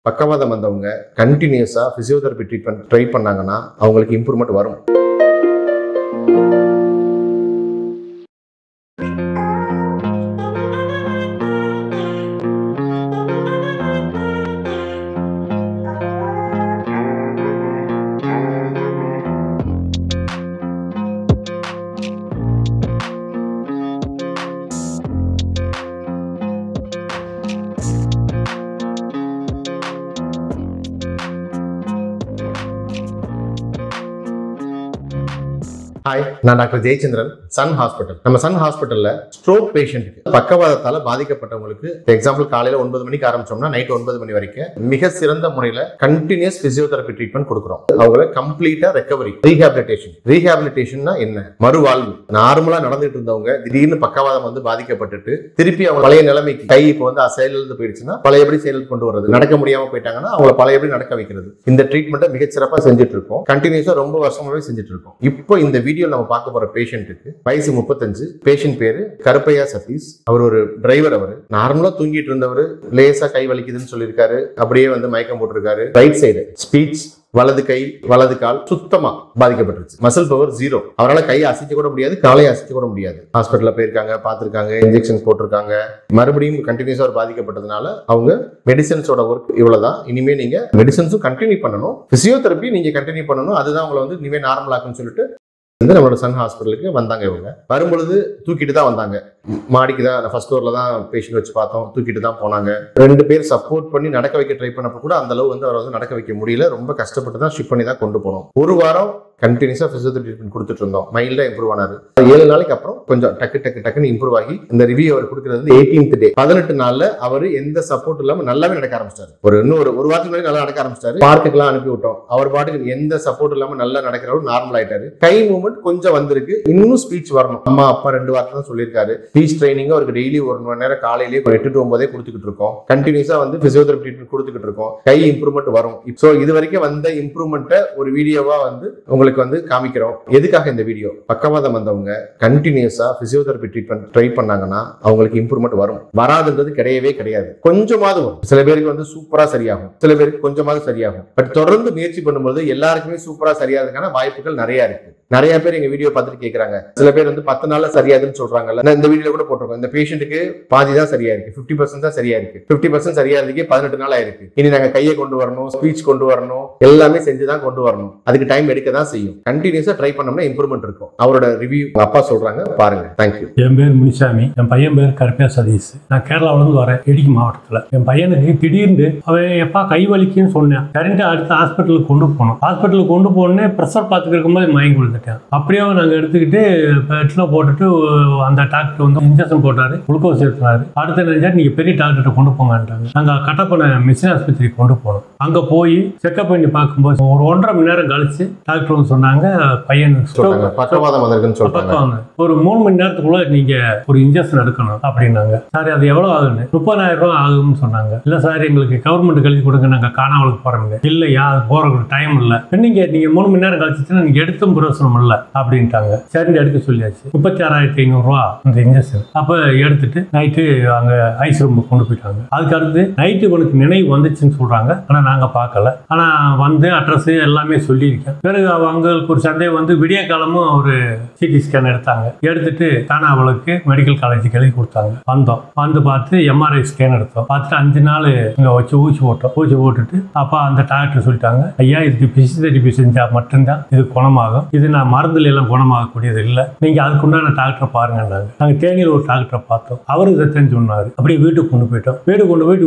பக்கவாதம் வந்தவங்க கண்டினியூஸா பிசியோதெரபி ட்ரீட்மெண்ட் ட்ரை பண்ணாங்கன்னா அவங்களுக்கு இம்ப்ரூவ்மெண்ட் வரும். ஹாய், நான் டாக்டர் ஜெயச்சந்திரன், சன் ஹாஸ்பிட்டல். நம்ம சன் ஹாஸ்பிட்டல்ல ஸ்ட்ரோக் பேஷண்ட்டுக்கு பக்கவாதத்தால பாதிக்கப்பட்டவங்களுக்கு எக்ஸாம்பிள் காலையில 9 மணிக்கு ஆரம்பிச்சோம்னா நைட் 9 மணி வரைக்கும் மிக சிறந்த முறையில் கண்டினியூஸ் பிசியோதெரபி ட்ரீட்மெண்ட் கொடுக்குறோம். அவங்கள கம்ப்ளீட்டா ரெக்கவரி, ரீஹாபிலிட்டேஷன்னா என்ன, மறுவாழ்வு. நார்மலா நடந்துட்டு இருந்தவங்க திடீர்னு பக்கவாதம் வந்து பாதிக்கப்பட்டுட்டு திருப்பி அவங்க பழைய நிலைமைக்கு, கை இப்போ வந்து செயலிழந்து போயிடுச்சுன்னா பழையபடி செயலுக்கு கொண்டு வரது, நடக்க முடியாம போயிட்டாங்கன்னா அவங்கள பழையபடி நடக்க வைக்கிறது. இந்த ட்ரீட்மெண்ட்டை மிகச்சிறப்பா செஞ்சுட்டு இருக்கோம். கண்டினியூஸா ரொம்ப வருஷமாவே செஞ்சுட்டு இருக்கோம். இப்போ இந்த வீடியோ நம்ம பார்க்க போற பேஷண்ட்டுக்கு வயசு 35. பேஷண்ட் பேரு கருப்பையா சதீஷ். அவர் ஒரு டிரைவர். அவர் நார்மலா தூங்கிட்டு இருந்தவர் லேசா கை வலிக்குதுன்னு சொல்லியிருக்காரு. அப்படியே வந்து மயக்கம் போட்டிருக்காரு. ரைட் சைடு ஸ்பீச், வலது கை வலது கால் சுத்தமா பாதிக்கப்பட்டிருச்சு. Muscle power 0. அவரால் கையை அசைக்க கூட முடியாது, காலையை அசைக்க கூட முடியாது. ஹாஸ்பிட்டல்ல போயிருக்காங்க, பார்த்திருக்காங்க, இன்ஜெக்ஷன் போட்டிருக்காங்க. மறுபடியும் கண்டினியூஸா பாதிக்கப்பட்டதுனால அவங்க மெடிசன்ஸோட ஒர்க் இவ்வளவுதான். இனிமே நீங்க மெடிசன்ஸும் கண்டினியூ பண்ணணும், பிசியோதெரபி நீங்க கண்டினியூ பண்ணணும். அதுதான் உங்களை வந்து இனிமே நார்மல் ஆக்குன்னு சொல்லிட்டு நம்மளோட சன் ஹாஸ்பிட்டலுக்கு வந்தாங்க. இவங்க வரும்பொழுது தூக்கிட்டு தான் வந்தாங்க. மாடிக்கு தான், ஃபர்ஸ்ட் ஃப்ளோர்ல தான் பேஷண்ட் வச்சு பார்த்தோம். தூக்கிட்டு தான் போனாங்க. 2 பேர் சப்போர்ட் பண்ணி நடக்க வைக்க ட்ரை பண்ணப்போ கூட அந்த அளவு வந்து அவரை வந்து நடக்க வைக்க முடியல. ரொம்ப கஷ்டப்பட்டு தான் ஷிப் பண்ணி தான் கொண்டு போனோம். ஒரு வாரம் கண்டினியூஸா பிசியோதெரபி ட்ரீட்மெண்ட் கொடுத்துட்டு இருந்தோம். மைல்டா இம்ப்ரூவ் ஆனாரு. 7 நாளைக்கு அப்புறம் கொஞ்சம் டக்குன்னு இம்ப்ரூவ் ஆகி இந்த ரிவ்யூ அவர் கொடுக்கிறது 18th டே. 18 நாள்ல அவர் எந்த சப்போர்ட் இல்லாம நல்லாவே நடக்க ஆரம்பிச்சாரு. ஒரு வாரத்துக்கு முன்னாடி நல்லா நடக்க ஆரம்பிச்சாரு. பார்க்குக்கெல்லாம் அனுப்பி விட்டோம். அவர் பாட்டுக்கு எந்த சப்போர்ட் இல்லாம நல்லா நடக்கிறவர் நார்மல் ஆயிட்டாரு. கை மூவ்மெண்ட் கொஞ்சம் வந்திருக்கு. இன்னும் ஸ்பீச் வரணும். அம்மா அப்பா 2 வார்த்தை தான் சொல்லியிருக்காரு. ஸ்பீச் ட்ரைனிங் அவருக்கு டெய்லி 1 மணி நேரம் காலையிலேயே 8 to 9 கொடுத்துக்கிட்டு இருக்கோம். கண்டினியூஸா வந்து பிசியோதெரபி ட்ரீட்மெண்ட் கொடுத்துக்கிட்டு இருக்கோம். கை இம்ப்ரூவ்மெண்ட் வரும். ஸோ இது வரைக்கும் வந்த இம்ப்ரூவ்மெண்ட்டை ஒரு வீடியோவா வந்து உங்களுக்கு வந்து காமிக்கிறோம். எதுக்காக இந்த வீடியோ? பக்கவாதம் வந்தவங்க கண்டினியூஸா பிசியோதெரபி ட்ரீட்மெண்ட் ட்ரை பண்ணாங்கன்னா அவங்களுக்கு இம்ப்ரூவ்மெண்ட் வரும். வராதுன்றது கிடையவே கிடையாது. கொஞ்சமாவது வரும். சில பேருக்கு வந்து சூப்பரா சரியாகும், சில பேருக்கு கொஞ்சமாவது சரியாகும். பட் தொடர்ந்து முயற்சி பண்ணும்போது எல்லாருக்குமே சூப்பரா சரியாகிறதுக்கான வாய்ப்புகள் நிறைய இருக்கு. நிறைய பேர் எங்க வீடியோ பார்த்துட்டு கேட்கறாங்க. சில பேர் வந்து 10 நாள்ல சரியாதுன்னு சொல்றாங்கல்ல. நான் இந்த வீடியோ கூட போட்டிருக்கோம். இந்த பேஷண்ட்டுக்கு பாதி தான் சரியா இருக்கு, 50% தான் சரியா இருக்கு. 50% சரியா இருக்கே 18 நாள் ஆயிருக்கு. இனி நாங்க கையை கொண்டு வரணும், ஸ்பீச் கொண்டு வரணும், எல்லாமே செஞ்சுதான் கொண்டு வரணும். அதுக்கு டைம் எடுக்க தான் செய்யும். கண்டினியூஸா ட்ரை பண்ணோம்னா இம்ப்ரூவ்மெண்ட் இருக்கும். அவரோட ரிவ்யூ அப்பா சொல்றாங்க, பாருங்க. தேங்க்யூ. என் பேர் முனிசாமி. என் பையன் பேர் கருப்பையா சதீஷ். நான் கேரளாவில இருந்து வரேன், இடுக்கி மாவட்டத்தில். என் பையனுக்கு திடீர்னு அவன் எப்பா கை வலிக்குன்னு சொன்னேன். சரின்ட்டு அடுத்த ஹாஸ்பிட்டலுக்கு கொண்டு போனோம். ஹாஸ்பிட்டலுக்கு கொண்டு போனே ப்ரெஷர் பார்த்துட்டு இருக்கும்போது மயங்கி விழுந்துட்டேன். அப்படியே நாங்கள் எடுத்துக்கிட்டு பெட்டில் போட்டுட்டு அந்த டாக்டர் வந்து இன்ஜெக்ஷன் போட்டாரு, குளுக்கோஸ் ஏற்றினாரு. அடுத்த நினைச்சா நீங்கள் பெரிய டாக்டர்கிட்ட கொண்டு போங்கன்றாங்க. நாங்கள் கட்டப்பன மிஷின் ஆஸ்பத்திரிக்கு கொண்டு போனோம். அங்கே போய் செக்அப் பண்ணி பார்க்கும்போது ஒரு 1.5 மணி நேரம் கழிச்சு டாக்டர் வந்து சொன்னாங்க, பையன் பக்கவாதம் வந்திருக்குன்னு சொல்றாங்க. ஒரு 3 மணி நேரத்துக்குள்ள நீங்க ஒரு இன்ஜெக்ஷன் எடுக்கணும் அப்படின்னாங்க. சார் அது எவ்வளவு ஆகுன்னு? 30,000 ரூபாய் ஆகும்னு சொன்னாங்க. இல்ல சார் எங்களுக்கு கவர்மெண்ட் கழிச்சு கொடுங்க, நாங்க காணாமலுக்கு போறோம். இல்லையா, அது போறதுக்கு டைம் இல்ல. நீங்க 3 மணி நேரம் கழிச்சுன்னா நீங்க எடுத்தும் பிரயோசனம் இல்ல அப்படின்ட்டாங்க. சரின்னு எடுக்க சொல்லியாச்சு. 36,500 ரூபா அந்த இன்ஜெக்ஷன். அப்ப எடுத்துட்டு நைட்டு அங்க ஐஸ் ரூம் கொண்டு போயிட்டாங்க. அதுக்கு அடுத்து நைட்டு உனக்கு நினைவு வந்துச்சுன்னு சொல்றாங்க. ஆனா நாங்க பார்க்கல. ஆனா வந்து அட்ரஸ் எல்லாமே சொல்லியிருக்கேன். பிறகு அவங்களுக்கு ஒரு சந்தேகம் வந்து விடிய காலமும் ஒரு சிடி ஸ்கேன் எடுத்தாங்க. எடுத்துட்டு காணாமலுக்கு மெடிக்கல் காலேஜுக்கு எழுதி கொடுத்தாங்க. வந்தோம், வந்து பார்த்து எம்ஆர்ஐ ஸ்கேன் எடுத்தோம். பார்த்துட்டு 5 நாள் இங்க வச்சு ஊசி போட்டோம். ஊசி போட்டுட்டு அப்ப அந்த டாக்டர் சொல்லிட்டாங்க, ஐயா இதுக்கு பிசியோதெரபி செஞ்சா மட்டும்தான் இது குணமாகும். இது நான் மருந்துல எல்லாம் குணமாகக்கூடியது இல்லை. நீங்க அதுக்குண்டான டாக்டரை பாருங்க. நாங்க தேனியில் ஒரு டாக்டரை பார்த்தோம். அவரு இதைத்தான் சொன்னாரு. அப்படியே வீட்டுக்கு கொண்டு போயிட்டோம்.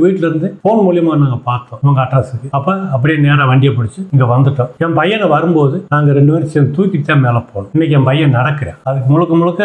வீட்டுல இருந்து போன் மூலியமா நாங்க பார்த்தோம் உங்க அட்ரஸுக்கு. அப்ப அப்படியே நேரம் வண்டியை பிடிச்சி இங்க வந்துட்டோம். என் பையனை வரும்போது நாங்க 2 பேரும் சேர்ந்து தூக்கிட்டு தான் மேல போனோம். இன்னைக்கு என் பையன் நடக்கிறேன். அதுக்கு முழுக்க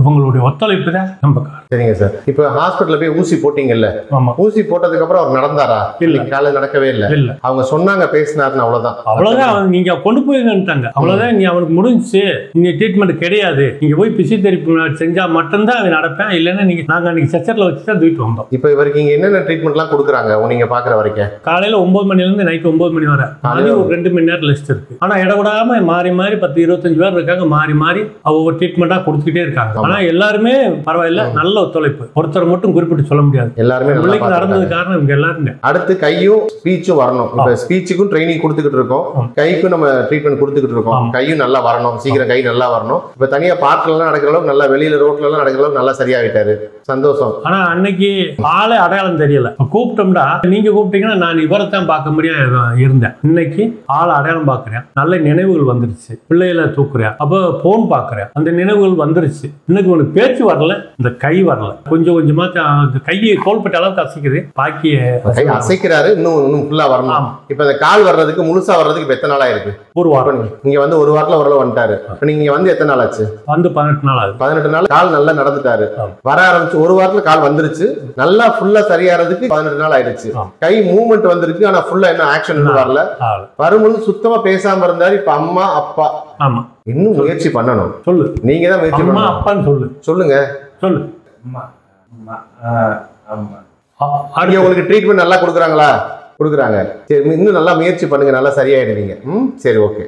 இவங்களுடைய ஒத்துழைப்பு தான் நம்ம. சரிங்க சார். இப்ப ஹாஸ்பிட்டல்ல போய் ஊசி போட்டீங்கல்ல? ஆமா. ஊசி போட்டதுக்கு அப்புறம் அவர் நடந்தாரா? இல்ல, காலையில நடக்கவே இல்லை. இல்ல, அவங்க சொன்னாங்க பேசினாருன்னு, அவ்வளவுதான். நீங்க கொண்டு போயிருங்கன்ட்டாங்க. அவ்வளவுதான். நீ அவனுக்கு முடிஞ்சு நீங்க ட்ரீட்மெண்ட் கிடையாது. நீங்க போய் பிசியோதெரபி செஞ்சா மட்டும்தான் அவன் நடப்பேன். இல்லைன்னா நீங்க நாங்க அன்னைக்கு செச்சர்ல வச்சு தான் தூக்கிட்டு வந்தோம். இப்ப இவருக்கு இங்க என்னென்ன ட்ரீட்மெண்ட் எல்லாம் கொடுக்குறாங்க நீங்க பாக்குற வரைக்கும்? காலையில 9 மணில இருந்து நைட் 9 மணி வரை. அது ஒரு 2 மணி நேரம் ரெஸ்ட் இருக்கு. ஆனா இடவிடாம இல்லாம மாறி மாறி 10-25 பேர் இருக்காங்க, மாறி மாறி ஒவ்வொரு ட்ரீட்மெண்டா கொடுத்துக்கிட்டே இருக்காங்க. ஆனா எல்லாருமே பரவாயில்ல, நல்ல ஒத்துழைப்பு. ஒருத்தர் மட்டும் குறிப்பிட்டு சொல்ல முடியாது. எல்லாருமே பிள்ளைக்கு நடந்தது காரணம் இவங்க எல்லாருமே. அடுத்து கையும் ஸ்பீச்சும் வரணும். இப்ப ஸ்பீச்சுக்கும் ட்ரைனிங் கொடுத்துக்கிட்டு இருக்கோம், கைக்கும் நம்ம ட்ரீட்மெண்ட் கொடுத்துக்கிட்டு இருக்கோம். கையும் நல்லா வரணும், சீக்கிரம் கை நல்லா வரணும். இப்ப தனியா பார்க்ல எல்லாம் நடக்கிற அளவுக்கு நல்லா, வெளியில ரோட்ல எல்லாம் நடக்கிற அளவுக்கு நல்லா சரியாகிட்டாரு. சந்தோஷம். ஆனா அன்னைக்கு ஆளே அடையாளம் தெரியல. கூப்பிட்டோம்னா நீங்க கூப்பிட்டீங்கன்னா நான் இவரைத்தான் பார்க்க முடியாது இருந்தேன். இன்னைக்கு ஆளை அடையாளம் பார்க்கிறேன், நல்ல நினைவுகள் வந்துருச்சு. பிள்ளைகளை தூக்குறேன், அப்போ போன் பார்க்கிறேன், அந்த நினைவுகள் வந்துருச்சு. இன்னைக்கு உனக்கு பேச்சு வரல, இந்த கை வரல, கொஞ்சம் கொஞ்சமா கையை தோள்பட்ட அளவுக்கு அசைக்குது, பாக்கிய அசைக்கிறாரு. இன்னும் ஃபுல்லா வரணும். இப்ப இந்த கால் வர்றதுக்கு முழுசா வர்றதுக்கு இப்ப எத்தனை நாள் ஆயிருக்கு? ஒரு வாரம். நீங்க வந்து ஒரு வாரத்துல ஓரளவு வந்துட்டாரு. நீங்க வந்து எத்தனை நாள் ஆச்சு? வந்து 18 நாள் ஆகுது. 18 நாள் கால் நல்லா நடந்துட்டாரு. வர ஆரம்பிச்சு ஒரு வாரத்துல கால் வந்துருச்சு. நல்லா ஃபுல்லா சரியாறதுக்கு 18 நாள் ஆயிடுச்சு. கை மூவ்மெண்ட் வந்திருக்கு, ஆனா ஃபுல்லா என்ன ஆக்ஷன் வரல. வரும்போது சுத்தமா பேசாம இருந்தாரு. இப்ப அம்மா அப்பா. ஆமா, இன்னும் முயற்சி பண்ணணும். சொல்லு, நீங்க தான் முயற்சி பண்ணணும். அம்மா அப்பான்னு சொல்லுங்க. சொல்லு. அம்மா அம்மா அம்மா. உங்களுக்கு ட்ரீட்மெண்ட் நல்லா கொடுக்குறாங்களா? கொடுக்குறாங்க. சரி, இன்னும் நல்லா முயற்சி பண்ணுங்க, நல்லா சரியாயிடுவீங்க. சரி, ஓகே.